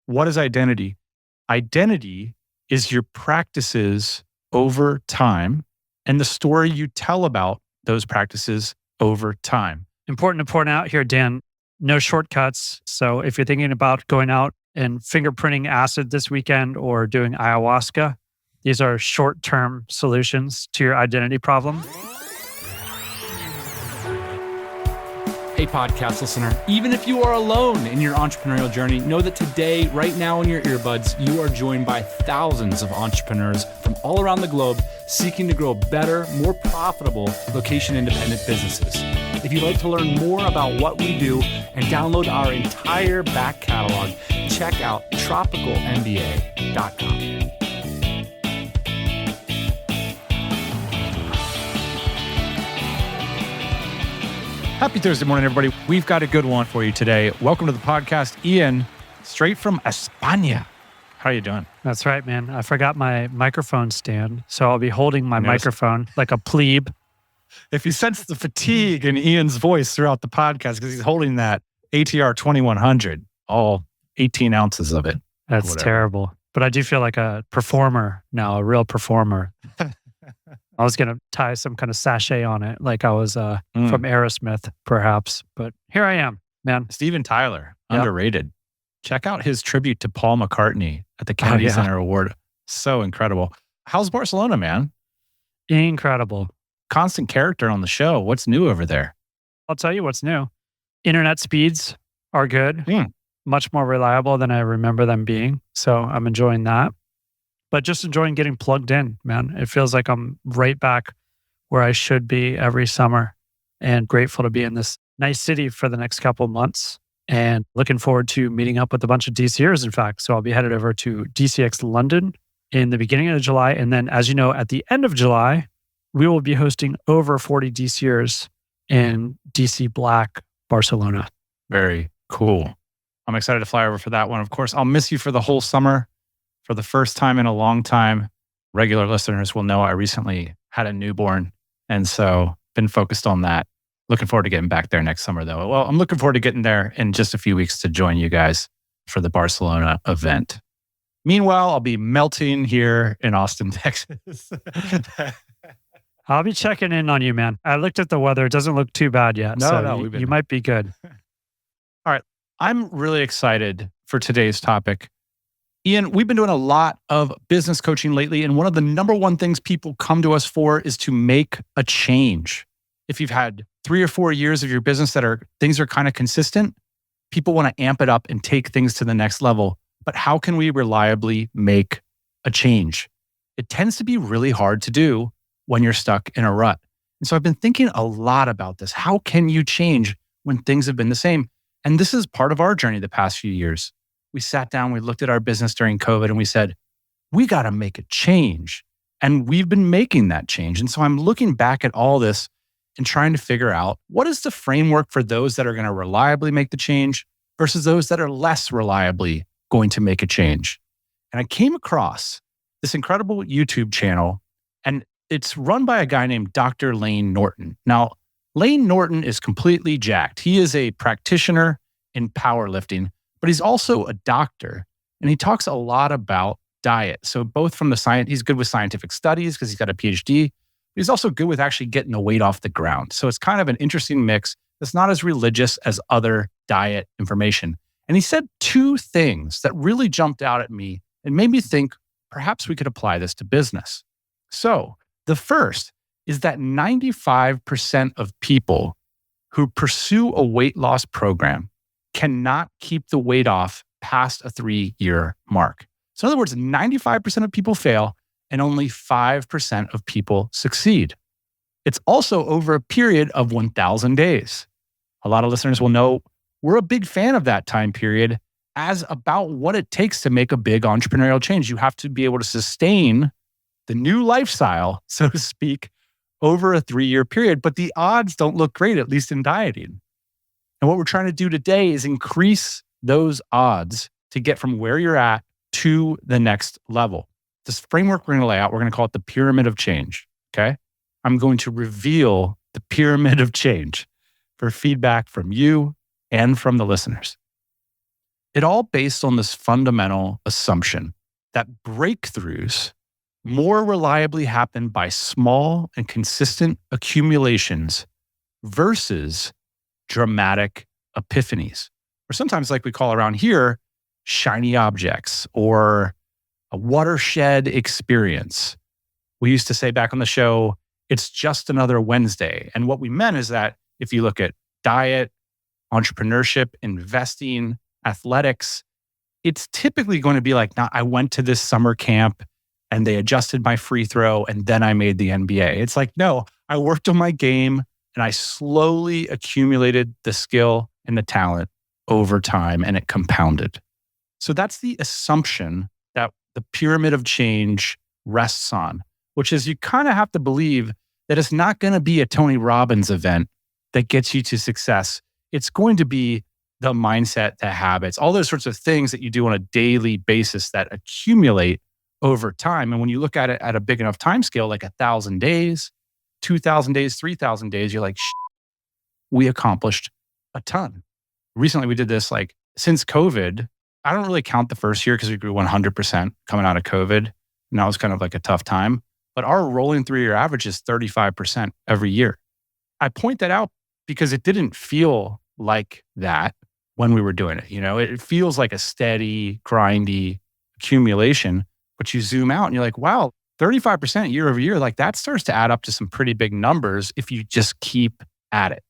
What is identity? Identity is your practices over time and the story you tell about those practices over time. Important to point out here, Dan, no shortcuts. So if you're thinking about going out and fingerprinting acid this weekend or doing ayahuasca, these are short-term solutions to your identity problem. Hey, podcast listener, even if you are alone in your entrepreneurial journey, know that today, right now in your earbuds, you are joined by thousands of entrepreneurs from all around the globe seeking to grow better, more profitable, location-independent businesses. If you'd like to learn more about what we do and download our entire back catalog, check out tropicalmba.com. Happy Thursday morning, everybody. We've got a good one for you today. Welcome to the podcast. Ian, straight from España. How are you doing? That's right, man. I forgot my microphone stand, so I'll be holding my microphone like a plebe. If you sense the fatigue in Ian's voice throughout the podcast, because he's holding that ATR 2100, all 18 ounces of it. That's terrible. But I do feel like a performer now, a real performer. I was going to tie some kind of sachet on it, like I was from Aerosmith, perhaps. But here I am, man. Steven Tyler, underrated. Check out his tribute to Paul McCartney at the Kennedy Center Award. So incredible. How's Barcelona, man? Incredible. Constant character on the show. What's new over there? I'll tell you what's new. Internet speeds are good. Much more reliable than I remember them being. So I'm enjoying that. But just enjoying getting plugged in, man. It feels like I'm right back where I should be every summer, and grateful to be in this nice city for the next couple of months, and looking forward to meeting up with a bunch of DCers, in fact. So I'll be headed over to DCX London in the beginning of July. And then, as you know, at the end of July, we will be hosting over 40 DCers in DC Black, Barcelona. Very cool. I'm excited to fly over for that one. Of course, I'll miss you for the whole summer. For the first time in a long time, regular listeners will know I recently had a newborn. And so been focused on that. Looking forward to getting back there next summer, though. Well, I'm looking forward to getting there in just a few weeks to join you guys for the Barcelona event. Meanwhile, I'll be melting here in Austin, Texas. I'll be checking in on you, man. I looked at the weather. It doesn't look too bad yet. You might be good. All right. I'm really excited for today's topic. Ian, we've been doing a lot of business coaching lately, and one of the number one things people come to us for is to make a change. If you've had 3 or 4 years of your business things are kind of consistent, people want to amp it up and take things to the next level. But how can we reliably make a change? It tends to be really hard to do when you're stuck in a rut. And so I've been thinking a lot about this. How can you change when things have been the same? And this is part of our journey the past few years. We sat down, we looked at our business during COVID, and we said, we got to make a change. And we've been making that change. And so I'm looking back at all this and trying to figure out, what is the framework for those that are going to reliably make the change versus those that are less reliably going to make a change? And I came across this incredible YouTube channel, and it's run by a guy named Dr. Lane Norton. Now, Lane Norton is completely jacked. He is a practitioner in powerlifting, but he's also a doctor, and he talks a lot about diet. So both from the science, he's good with scientific studies because he's got a PhD, but he's also good with actually getting the weight off the ground. So it's kind of an interesting mix that's not as religious as other diet information. And he said 2 things that really jumped out at me and made me think perhaps we could apply this to business. So the first is that 95% of people who pursue a weight loss program cannot keep the weight off past a 3-year mark. So in other words, 95% of people fail and only 5% of people succeed. It's also over a period of 1,000 days. A lot of listeners will know we're a big fan of that time period as about what it takes to make a big entrepreneurial change. You have to be able to sustain the new lifestyle, so to speak, over a 3-year period. But the odds don't look great, at least in dieting. And what we're trying to do today is increase those odds to get from where you're at to the next level. This framework we're going to lay out, we're going to call it the pyramid of change. Okay. I'm going to reveal the pyramid of change for feedback from you and from the listeners. it all based on this fundamental assumption that breakthroughs more reliably happen by small and consistent accumulations versus dramatic epiphanies, or sometimes, like we call around here, shiny objects or a watershed experience. We used to say back on the show, it's just another Wednesday. And what we meant is that if you look at diet, entrepreneurship, investing, athletics, it's typically going to be like, now I went to this summer camp and they adjusted my free throw and then I made the NBA. It's like, no, I worked on my game and I slowly accumulated the skill and the talent over time and it compounded. So that's the assumption that the pyramid of change rests on, which is you kind of have to believe that it's not going to be a Tony Robbins event that gets you to success. It's going to be the mindset, the habits, all those sorts of things that you do on a daily basis that accumulate over time. And when you look at it at a big enough time scale, like 1,000 days, 2,000 days, 3,000 days, you're like, we accomplished a ton. Recently, we did this like since COVID. I don't really count the first year because we grew 100% coming out of COVID. And that was kind of like a tough time. But our rolling 3-year average is 35% every year. I point that out because it didn't feel like that when we were doing it. You know, it feels like a steady, grindy accumulation. But you zoom out and you're like, wow, 35% year over year, like that starts to add up to some pretty big numbers if you just keep at it.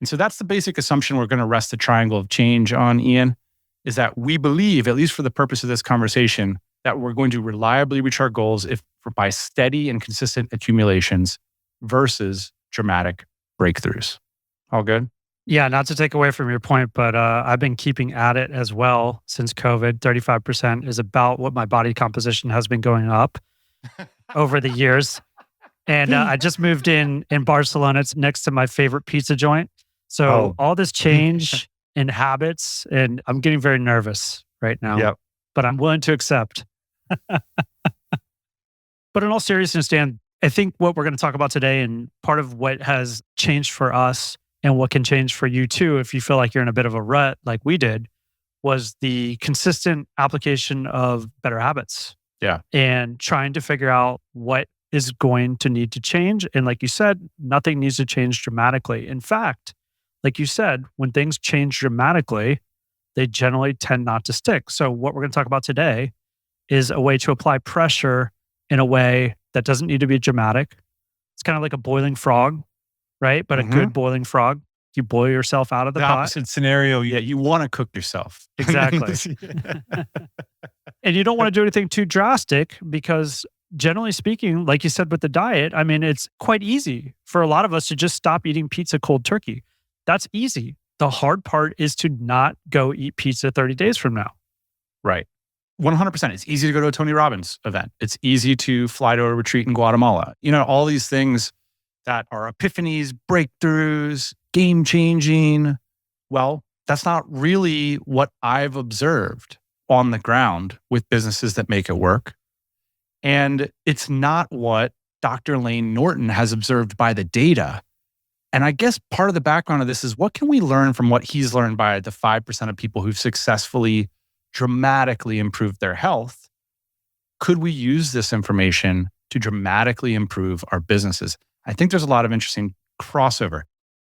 And so that's the basic assumption we're going to rest the triangle of change on, Ian, is that we believe, at least for the purpose of this conversation, that we're going to reliably reach our goals by steady and consistent accumulations versus dramatic breakthroughs. All good? Yeah, not to take away from your point, but I've been keeping at it as well since COVID. 35% is about what my body composition has been going up over the years. And I just moved in Barcelona. It's next to my favorite pizza joint. So all this change in habits, and I'm getting very nervous right now. Yep. But I'm willing to accept. But in all seriousness, Dan, I think what we're going to talk about today, and part of what has changed for us and what can change for you too, if you feel like you're in a bit of a rut like we did, was the consistent application of better habits. Yeah. And trying to figure out what is going to need to change. And like you said, nothing needs to change dramatically. In fact, like you said, when things change dramatically, they generally tend not to stick. So what we're going to talk about today is a way to apply pressure in a way that doesn't need to be dramatic. It's kind of like a boiling frog, right? But a good boiling frog, you boil yourself out of the pot. Opposite scenario, yeah, you want to cook yourself. Exactly. And you don't want to do anything too drastic because generally speaking, like you said with the diet, I mean, it's quite easy for a lot of us to just stop eating pizza cold turkey. That's easy. The hard part is to not go eat pizza 30 days from now. Right. 100%. It's easy to go to a Tony Robbins event. It's easy to fly to a retreat in Guatemala. You know, all these things that are epiphanies, breakthroughs, game-changing. Well, that's not really what I've observed on the ground with businesses that make it work. And it's not what Dr. Lane Norton has observed by the data. And I guess part of the background of this is what can we learn from what he's learned by the 5% of people who've successfully dramatically improved their health? Could we use this information to dramatically improve our businesses? I think there's a lot of interesting crossover.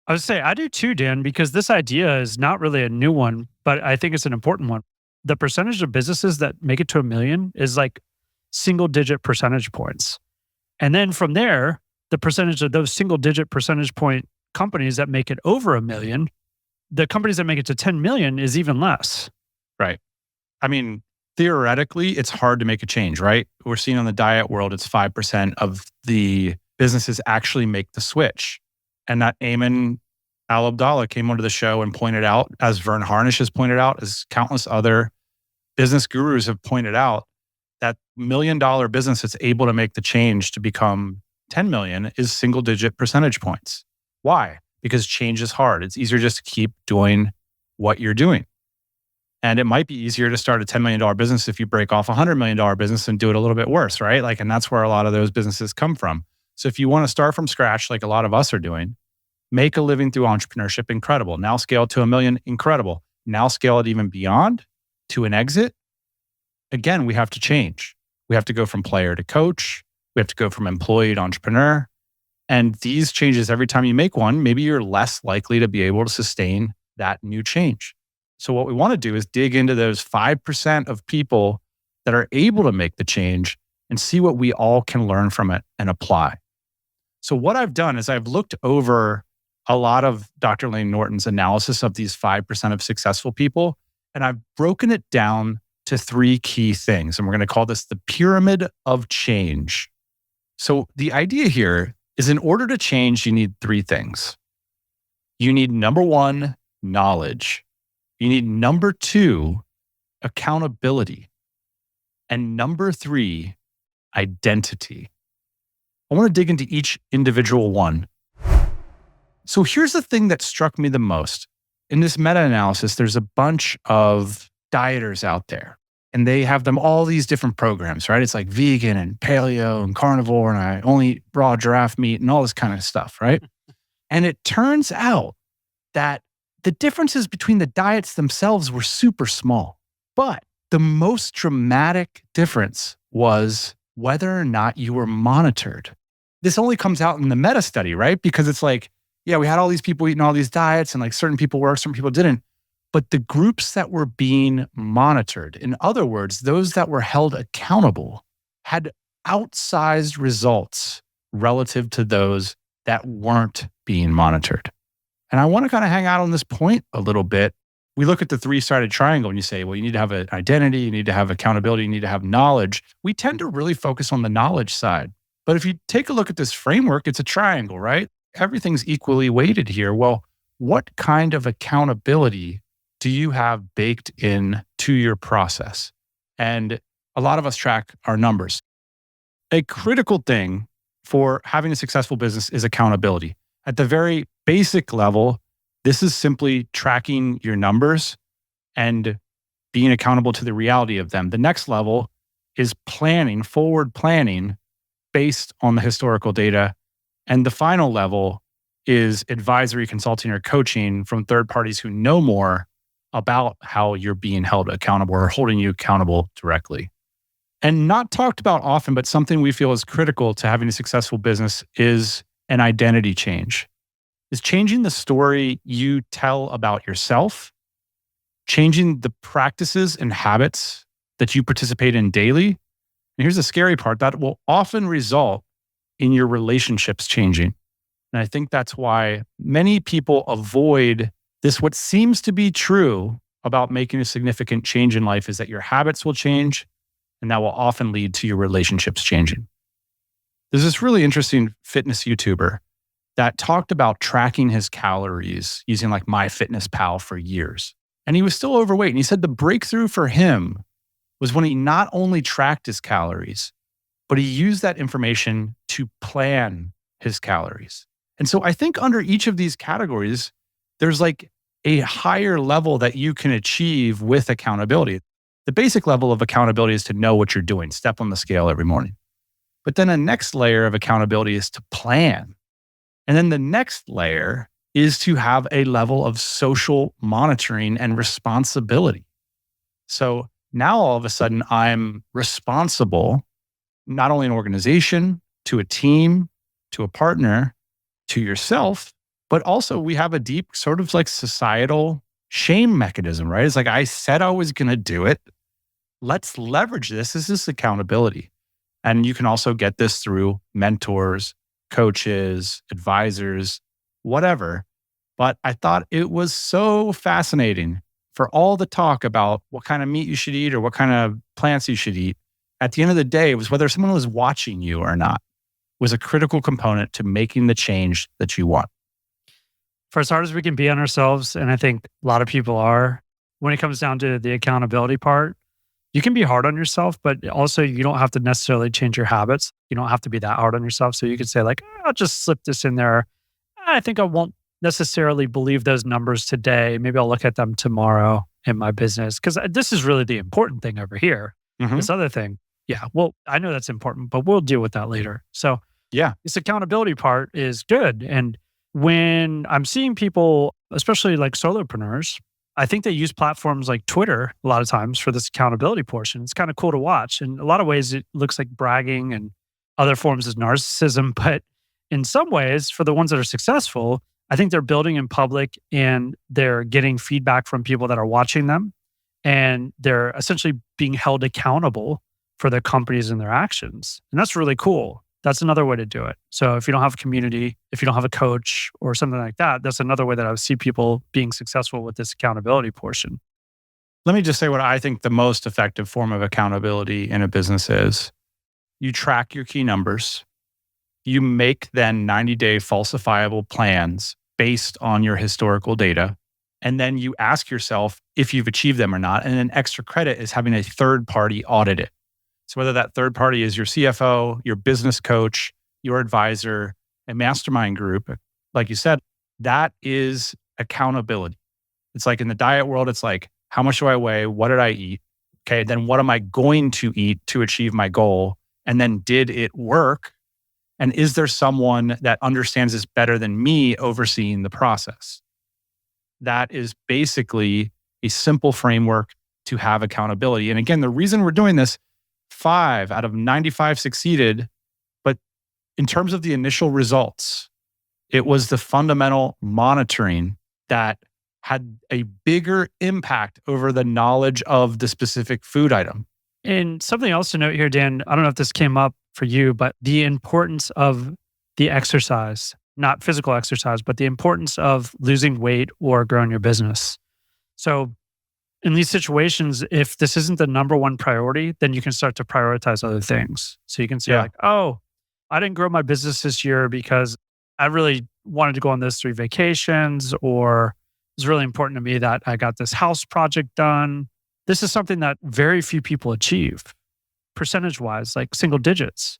I would say I do too, Dan, because this idea is not really a new one, but I think it's an important one. The percentage of businesses that make it to 1 million is like single-digit percentage points. And then from there, the percentage of those single-digit percentage point companies that make it over 1 million, the companies that make it to 10 million is even less. Right. I mean, theoretically, it's hard to make a change, right? We're seeing on the diet world, it's 5% of the businesses actually make the switch. And that Ayman Al-Abdallah came onto the show and pointed out, as Vern Harnish has pointed out, as countless other business gurus have pointed out, that $1 million business that's able to make the change to become 10 million is single-digit percentage points. Why? Because change is hard. It's easier just to keep doing what you're doing. And it might be easier to start a $10 million business if you break off a $100 million business and do it a little bit worse, right? Like, and that's where a lot of those businesses come from. So if you want to start from scratch, like a lot of us are doing, make a living through entrepreneurship, incredible. Now scale it to 1 million, incredible. Now scale it even beyond, to an exit, again, we have to change. We have to go from player to coach. We have to go from employee to entrepreneur. And these changes, every time you make one, maybe you're less likely to be able to sustain that new change. So what we want to do is dig into those 5% of people that are able to make the change and see what we all can learn from it and apply. So what I've done is I've looked over a lot of Dr. Lane Norton's analysis of these 5% of successful people, and I've broken it down to 3 key things. And we're going to call this the pyramid of change. So the idea here is in order to change, you need 3 things. You need number 1, knowledge. You need number 2, accountability. And number 3, identity. I want to dig into each individual one. So here's the thing that struck me the most. In this meta-analysis, there's a bunch of dieters out there, and they have them all these different programs, right? It's like vegan and paleo and carnivore, and I only eat raw giraffe meat and all this kind of stuff, right? And it turns out that the differences between the diets themselves were super small. But the most dramatic difference was whether or not you were monitored. This only comes out in the meta study, right? Because it's like, yeah, we had all these people eating all these diets and like certain people worked, certain people didn't. But the groups that were being monitored, in other words, those that were held accountable, had outsized results relative to those that weren't being monitored. And I want to kind of hang out on this point a little bit. We look at the 3-sided triangle and you say, well, you need to have an identity, you need to have accountability, you need to have knowledge. We tend to really focus on the knowledge side. But if you take a look at this framework, it's a triangle, right? Everything's equally weighted here. Well, what kind of accountability do you have baked in to your process? And a lot of us track our numbers. A critical thing for having a successful business is accountability. At the very basic level, this is simply tracking your numbers and being accountable to the reality of them. The next level is planning, forward planning based on the historical data. And the final level is advisory consulting or coaching from third parties who know more about how you're being held accountable or holding you accountable directly. And not talked about often, but something we feel is critical to having a successful business is an identity change. Is changing the story you tell about yourself, changing the practices and habits that you participate in daily. And here's the scary part, that will often result in your relationships changing. And I think that's why many people avoid this. What seems to be true about making a significant change in life is that your habits will change, and that will often lead to your relationships changing. There's this really interesting fitness YouTuber that talked about tracking his calories using like MyFitnessPal for years. And he was still overweight. And he said the breakthrough for him was when he not only tracked his calories, but he used that information to plan his calories. And so I think under each of these categories, there's like a higher level that you can achieve with accountability. The basic level of accountability is to know what you're doing, step on the scale every morning. But then a next layer of accountability is to plan. And then the next layer is to have a level of social monitoring and responsibility. So now all of a sudden I'm responsible, not only an organization, to a team, to a partner, to yourself, but also we have a deep sort of like societal shame mechanism, right? It's like, I said I was going to do it. Let's leverage this. This is accountability. And you can also get this through mentors, coaches, advisors, whatever. But I thought it was so fascinating for all the talk about what kind of meat you should eat or what kind of plants you should eat. At the end of the day, it was whether someone was watching you or not was a critical component to making the change that you want. For as hard as we can be on ourselves, and I think a lot of people are, when it comes down to the accountability part, you can be hard on yourself, but also you don't have to necessarily change your habits. You don't have to be that hard on yourself. So you could say like, I'll just slip this in there. I think I won't necessarily believe those numbers today. Maybe I'll look at them tomorrow in my business. Because this is really the important thing over here. Mm-hmm. This other thing, yeah, well, I know that's important, but we'll deal with that later. So yeah, this accountability part is good. And when I'm seeing people, especially like solopreneurs, I think they use platforms like Twitter a lot of times for this accountability portion. It's kind of cool to watch. In a lot of ways, it looks like bragging, and other forms is narcissism. But in some ways, for the ones that are successful, I think they're building in public and they're getting feedback from people that are watching them. And they're essentially being held accountable for their companies and their actions. And that's really cool. That's another way to do it. So if you don't have a community, if you don't have a coach or something like that, that's another way that I would see people being successful with this accountability portion. Let me just say what I think the most effective form of accountability in a business is. You track your key numbers. You make then 90-day falsifiable plans based on your historical data. And then you ask yourself if you've achieved them or not. And then extra credit is having a third party audit it. So whether that third party is your CFO, your business coach, your advisor, a mastermind group, like you said, that is accountability. It's like in the diet world, it's like, how much do I weigh? What did I eat? Okay, then what am I going to eat to achieve my goal? And then did it work? And is there someone that understands this better than me overseeing the process? That is basically a simple framework to have accountability. And again, the reason we're doing this, 5 out of 95 succeeded. But in terms of the initial results, it was the fundamental monitoring that had a bigger impact over the knowledge of the specific food item. And something else to note here, Dan, I don't know if this came up for you, but the importance of the exercise, not physical exercise, but the importance of losing weight or growing your business. So in these situations, if this isn't the number one priority, then you can start to prioritize other things. So you can say like, oh, I didn't grow my business this year because I really wanted to go on those 3 vacations, or it's really important to me that I got this house project done. This is something that very few people achieve, percentage-wise, like single digits.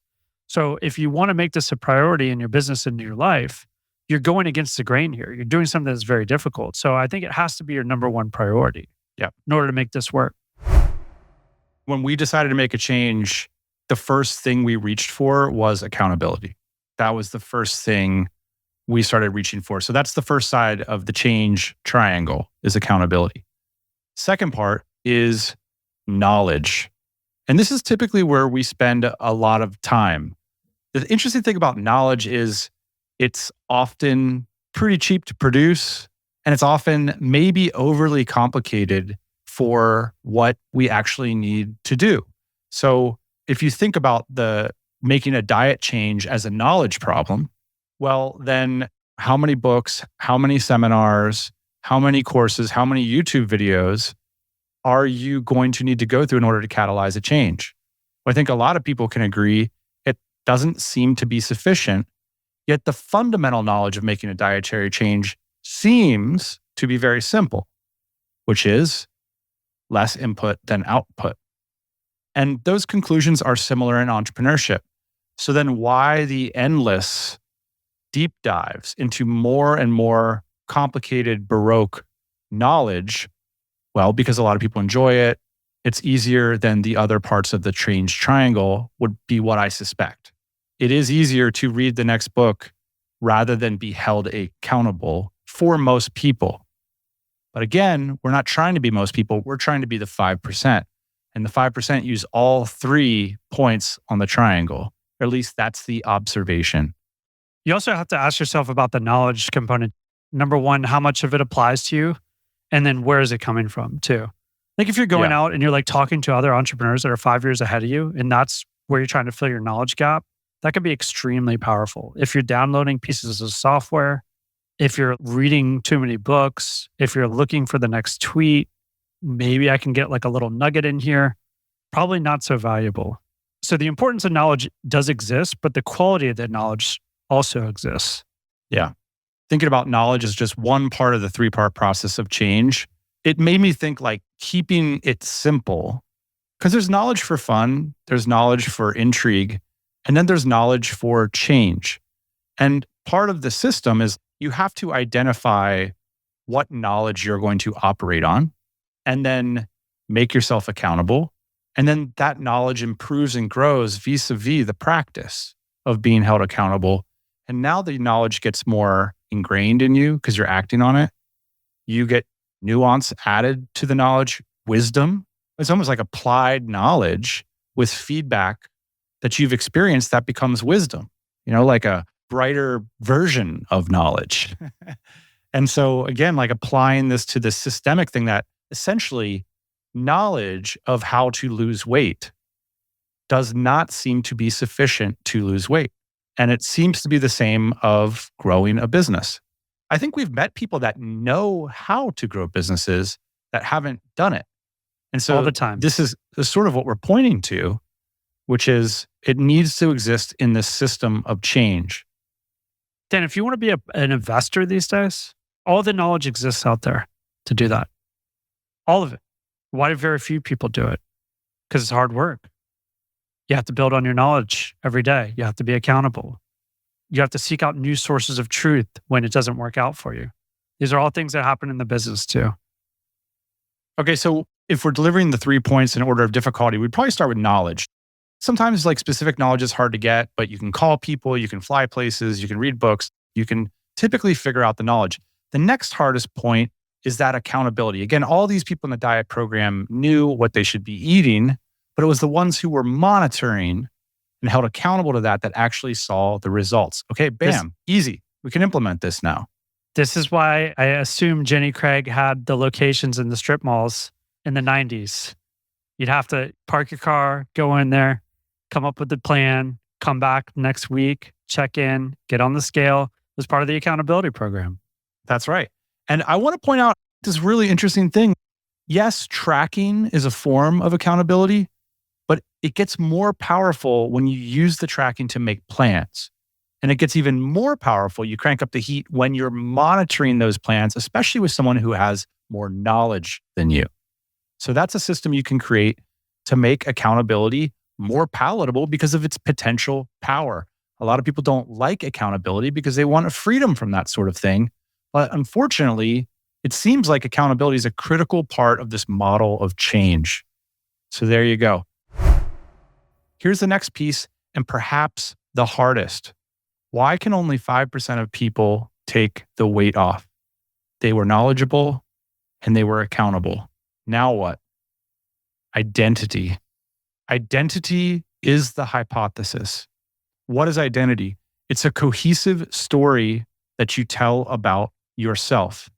So if you want to make this a priority in your business and in your life, you're going against the grain here. You're doing something that's very difficult. So I think it has to be your number one priority in order to make this work. When we decided to make a change, the first thing we reached for was accountability. That was the first thing we started reaching for. So that's the first side of the change triangle, is accountability. Second part is knowledge. And this is typically where we spend a lot of time. The interesting thing about knowledge is it's often pretty cheap to produce, and it's often maybe overly complicated for what we actually need to do. So if you think about the making a diet change as a knowledge problem, well, then how many books, how many seminars, how many courses, how many YouTube videos are you going to need to go through in order to catalyze a change? Well, I think a lot of people can agree it doesn't seem to be sufficient, yet the fundamental knowledge of making a dietary change seems to be very simple, which is less input than output. And those conclusions are similar in entrepreneurship. So then why the endless deep dives into more and more complicated Baroque knowledge? Well, because a lot of people enjoy it. It's easier than the other parts of the change triangle would be what I suspect. It is easier to read the next book rather than be held accountable for most people. But again, we're not trying to be most people. We're trying to be the 5%. And the 5% use all 3 points on the triangle. Or at least that's the observation. You also have to ask yourself about the knowledge component. Number one, how much of it applies to you? And then where is it coming from too? Like if you're going out and you're like talking to other entrepreneurs that are 5 years ahead of you, and that's where you're trying to fill your knowledge gap, that can be extremely powerful. If you're downloading pieces of software, if you're reading too many books, if you're looking for the next tweet, maybe I can get like a little nugget in here, probably not so valuable. So the importance of knowledge does exist, but the quality of that knowledge also exists. Yeah. Thinking about knowledge as just one part of the 3-part process of change, it made me think like keeping it simple, because there's knowledge for fun, there's knowledge for intrigue, and then there's knowledge for change. And part of the system is you have to identify what knowledge you're going to operate on, and then make yourself accountable. And then that knowledge improves and grows vis-a-vis the practice of being held accountable. And now the knowledge gets more ingrained in you because you're acting on it. You get nuance added to the knowledge, wisdom. It's almost like applied knowledge with feedback that you've experienced that becomes wisdom, like a brighter version of knowledge. And so again, like applying this to the systemic thing that essentially knowledge of how to lose weight does not seem to be sufficient to lose weight. And it seems to be the same of growing a business. I think we've met people that know how to grow businesses that haven't done it. And so all the time. This is sort of what we're pointing to, which is it needs to exist in this system of change. Dan, if you want to be an investor these days, all the knowledge exists out there to do that. All of it. Why do very few people do it? Because it's hard work. You have to build on your knowledge every day. You have to be accountable. You have to seek out new sources of truth when it doesn't work out for you. These are all things that happen in the business too. Okay, so if we're delivering the 3 points in order of difficulty, we'd probably start with knowledge. Sometimes like specific knowledge is hard to get, but you can call people, you can fly places, you can read books, you can typically figure out the knowledge. The next hardest point is that accountability. Again, all these people in the diet program knew what they should be eating, but it was the ones who were monitoring and held accountable to that actually saw the results. Okay, bam, easy. We can implement this now. This is why I assume Jenny Craig had the locations in the strip malls in the 90s. You'd have to park your car, go in there, come up with the plan, come back next week, check in, get on the scale. It was part of the accountability program. That's right. And I want to point out this really interesting thing. Yes, tracking is a form of accountability, but it gets more powerful when you use the tracking to make plans. And it gets even more powerful. You crank up the heat when you're monitoring those plans, especially with someone who has more knowledge than you. So that's a system you can create to make accountability more palatable because of its potential power. A lot of people don't like accountability because they want a freedom from that sort of thing. But unfortunately, it seems like accountability is a critical part of this model of change. So there you go. Here's the next piece, and perhaps the hardest. Why can only 5% of people take the weight off? They were knowledgeable and they were accountable. Now what? Identity. Identity is the hypothesis. What is identity? It's a cohesive story that you tell about yourself.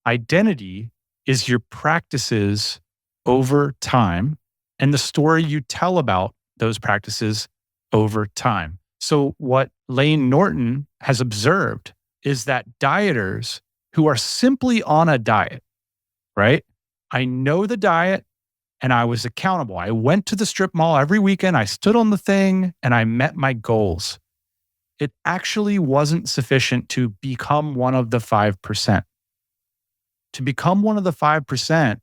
Identity is your practices over time and the story you tell about those practices over time. So what Lane Norton has observed is that dieters who are simply on a diet, right? I know the diet and I was accountable. I went to the strip mall every weekend. I stood on the thing and I met my goals. It actually wasn't sufficient to become one of the 5%. To become one of the 5%,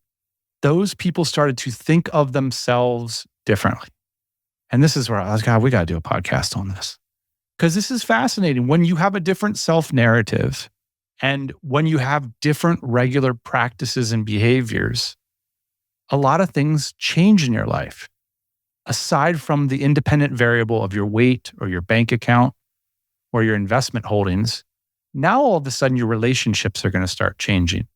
those people started to think of themselves differently. And this is where I was, God, we got to do a podcast on this. Because this is fascinating. When you have a different self-narrative and when you have different regular practices and behaviors, a lot of things change in your life. Aside from the independent variable of your weight or your bank account or your investment holdings, now all of a sudden your relationships are going to start changing.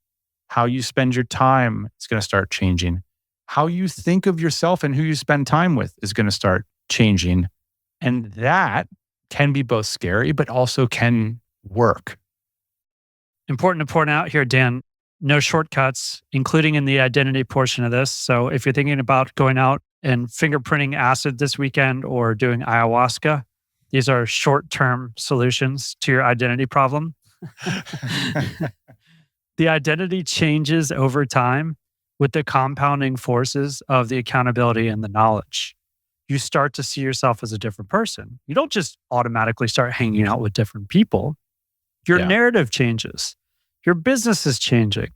How you spend your time is going to start changing. How you think of yourself and who you spend time with is going to start changing. And that can be both scary, but also can work. Important to point out here, Dan, no shortcuts, including in the identity portion of this. So if you're thinking about going out and fingerprinting acid this weekend or doing ayahuasca, these are short-term solutions to your identity problem. The identity changes over time with the compounding forces of the accountability and the knowledge. You start to see yourself as a different person. You don't just automatically start hanging out with different people. Your narrative changes. Your business is changing.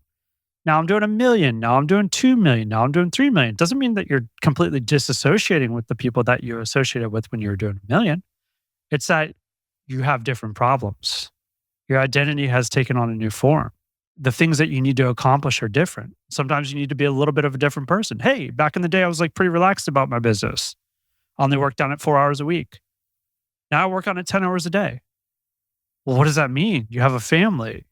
Now I'm doing 1 million. Now I'm doing 2 million. Now I'm doing 3 million. Doesn't mean that you're completely disassociating with the people that you associated with when you were doing 1 million. It's that you have different problems. Your identity has taken on a new form. The things that you need to accomplish are different. Sometimes you need to be a little bit of a different person. Hey, back in the day, I was like pretty relaxed about my business. I only worked on it 4 hours a week. Now I work on it 10 hours a day. Well, what does that mean? You have a family.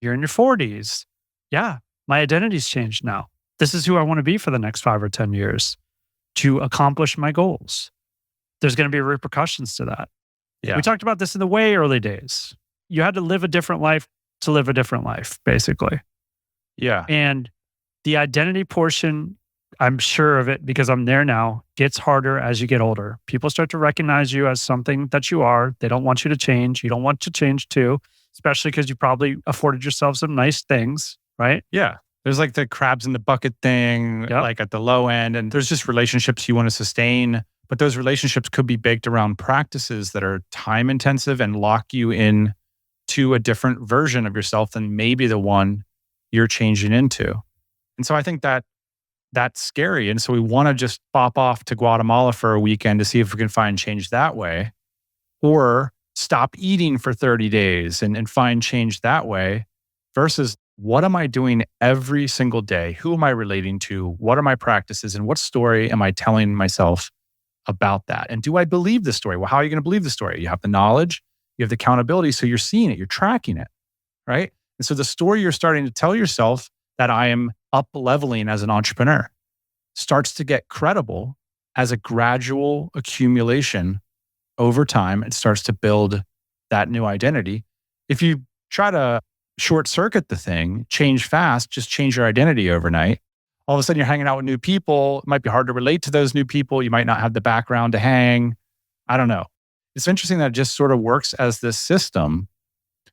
You're in your 40s. Yeah, My identity's changed now. This is who I want to be for the next 5 or 10 years to accomplish my goals. There's going to be repercussions to that. Yeah. We talked about this in the way early days. You had to live a different life to live a different life, basically. Yeah. And the identity portion, I'm sure of it because I'm there now, gets harder as you get older. People start to recognize you as something that you are. They don't want you to change. You don't want to change too, especially because you probably afforded yourself some nice things, right? Yeah. There's like the crabs in the bucket thing, like at the low end. And there's just relationships you want to sustain. But those relationships could be baked around practices that are time intensive and lock you in to a different version of yourself than maybe the one you're changing into. And so I think that that's scary. And so we want to just pop off to Guatemala for a weekend to see if we can find change that way, or stop eating for 30 days and find change that way, versus what am I doing every single day? Who am I relating to? What are my practices? And what story am I telling myself about that? And do I believe the story? Well, how are you going to believe the story? You have the knowledge, you have the accountability. So you're seeing it, you're tracking it, right? And so the story you're starting to tell yourself that I am up leveling as an entrepreneur starts to get credible as a gradual accumulation over time. It starts to build that new identity. If you try to short circuit the thing, change fast, just change your identity overnight, all of a sudden you're hanging out with new people. It might be hard to relate to those new people. You might not have the background to hang. I don't know. It's interesting that it just sort of works as this system,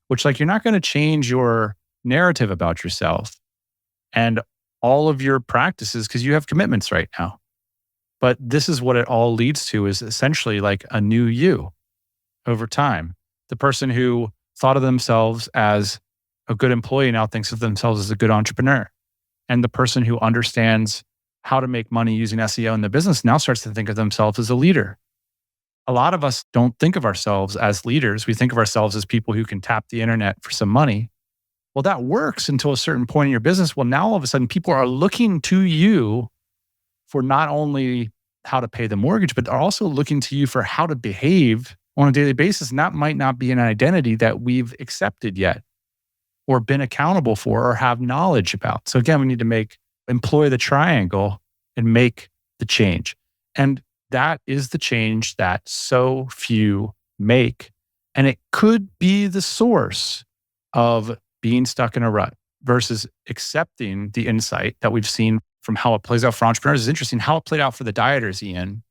which like you're not going to change your narrative about yourself and all of your practices because you have commitments right now. But this is what it all leads to, is essentially like a new you over time. The person who thought of themselves as a good employee now thinks of themselves as a good entrepreneur. And the person who understands how to make money using SEO in the business now starts to think of themselves as a leader. A lot of us don't think of ourselves as leaders. We think of ourselves as people who can tap the internet for some money. Well, that works until a certain point in your business. Well, now all of a sudden people are looking to you for not only how to pay the mortgage, but are also looking to you for how to behave on a daily basis. And that might not be an identity that we've accepted yet, or been accountable for, or have knowledge about. So again, we need to employ the triangle and make the change. And that is the change that so few make. And it could be the source of being stuck in a rut versus accepting the insight that we've seen from how it plays out for entrepreneurs. Is interesting how it played out for the dieters, Ian.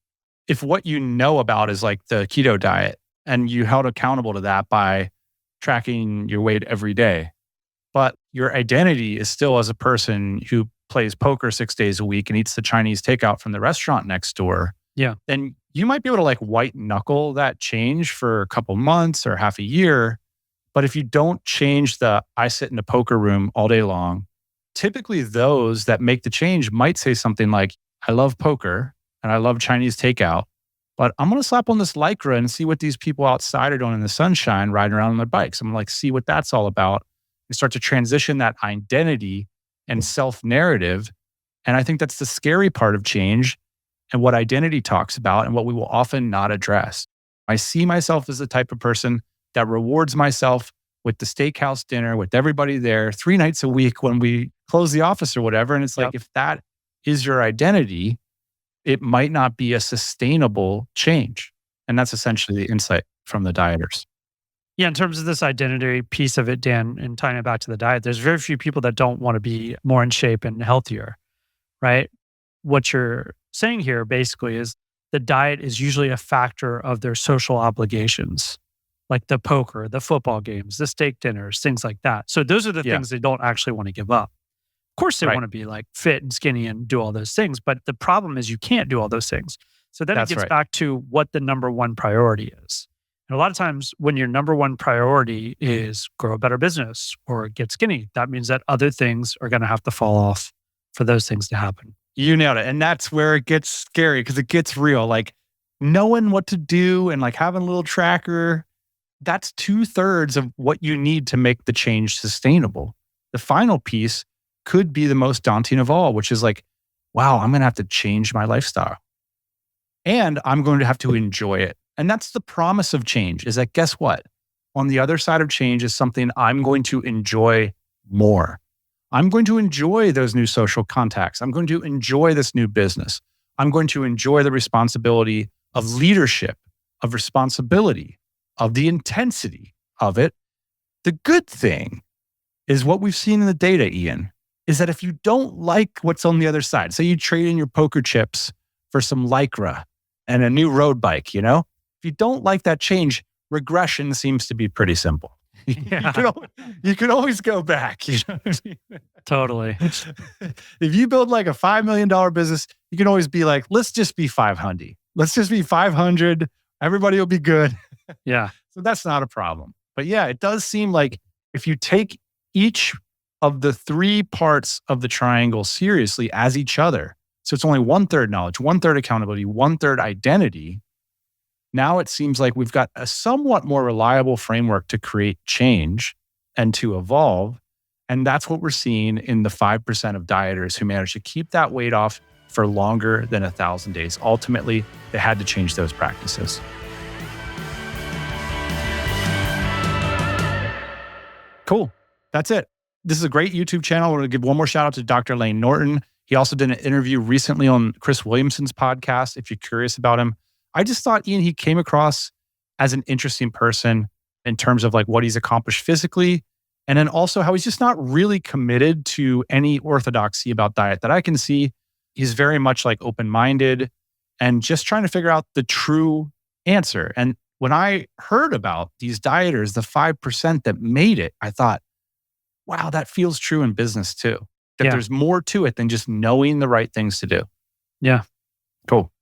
If what you know about is like the keto diet and you held accountable to that by tracking your weight every day, but your identity is still as a person who plays poker 6 days a week and eats the Chinese takeout from the restaurant next door, then you might be able to like white knuckle that change for a couple months or half a year. But if you don't change the I sit in a poker room all day long, typically those that make the change might say something like, I love poker and I love Chinese takeout, but I'm going to slap on this Lycra and see what these people outside are doing in the sunshine riding around on their bikes. I'm going to like see what that's all about and start to transition that identity and self-narrative. And I think that's the scary part of change and what identity talks about and what we will often not address. I see myself as the type of person that rewards myself with the steakhouse dinner with everybody there 3 nights a week when we close the office or whatever. And it's like, if that is your identity, it might not be a sustainable change. And that's essentially the insight from the dieters. Yeah, in terms of this identity piece of it, Dan, and tying it back to the diet, there's very few people that don't want to be more in shape and healthier, right? What you're saying here basically is the diet is usually a factor of their social obligations, like the poker, the football games, the steak dinners, things like that. So those are the things they don't actually want to give up. Of course, they want to be like fit and skinny and do all those things, but the problem is you can't do all those things. So then it gets back to what the number one priority is. And a lot of times when your number one priority is grow a better business or get skinny, that means that other things are going to have to fall off for those things to happen. You nailed it. And that's where it gets scary because it gets real. Like knowing what to do and like having a little tracker, that's 2/3 of what you need to make the change sustainable. The final piece could be the most daunting of all, which is like, wow, I'm going to have to change my lifestyle and I'm going to have to enjoy it. And that's the promise of change, is that guess what? On the other side of change is something I'm going to enjoy more. I'm going to enjoy those new social contacts. I'm going to enjoy this new business. I'm going to enjoy the responsibility of leadership, of responsibility, of the intensity of it. The good thing is what we've seen in the data, Ian, is that if you don't like what's on the other side, say you trade in your poker chips for some Lycra and a new road bike, if you don't like that change, regression seems to be pretty simple. Yeah. You can always go back. Totally. If you build like a $5 million business, you can always be like, let's just be 500. Let's just be 500. Everybody will be good. Yeah. So that's not a problem. But yeah, it does seem like if you take each of the three parts of the triangle seriously as each other, so it's only 1/3 knowledge, 1/3 accountability, 1/3 identity. Now it seems like we've got a somewhat more reliable framework to create change and to evolve. And that's what we're seeing in the 5% of dieters who manage to keep that weight off for longer than 1,000 days. Ultimately, they had to change those practices. Cool. That's it. This is a great YouTube channel. I want to give one more shout out to Dr. Lane Norton. He also did an interview recently on Chris Williamson's podcast, if you're curious about him. I just thought, Ian, he came across as an interesting person in terms of like what he's accomplished physically, and then also how he's just not really committed to any orthodoxy about diet that I can see. He's very much like open-minded and just trying to figure out the true answer. And when I heard about these dieters, the 5% that made it, I thought, wow, that feels true in business too. That there's more to it than just knowing the right things to do. Yeah. Cool.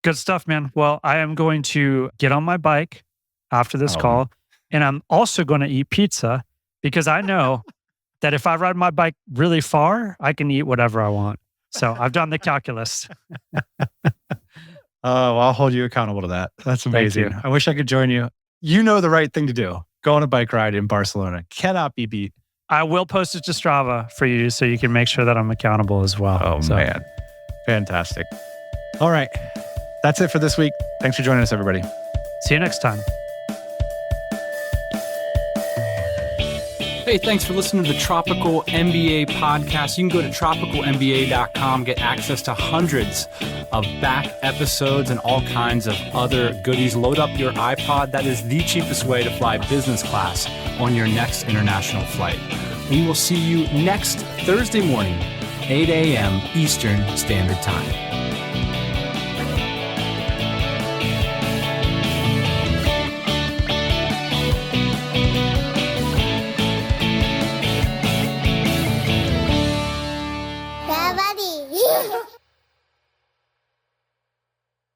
Good stuff, man. Well, I am going to get on my bike after this call, and I'm also going to eat pizza because I know that if I ride my bike really far, I can eat whatever I want. So I've done the calculus. Well, I'll hold you accountable to that. That's amazing. Thank you. I wish I could join you. You know the right thing to do. Go on a bike ride in Barcelona. Cannot be beat. I will post it to Strava for you so you can make sure that I'm accountable as well. Oh, man. Fantastic. All right. That's it for this week. Thanks for joining us, everybody. See you next time. Hey, thanks for listening to the Tropical MBA podcast. You can go to tropicalmba.com, get access to hundreds of back episodes and all kinds of other goodies. Load up your iPod. That is the cheapest way to fly business class on your next international flight. We will see you next Thursday morning, 8 a.m. Eastern Standard Time.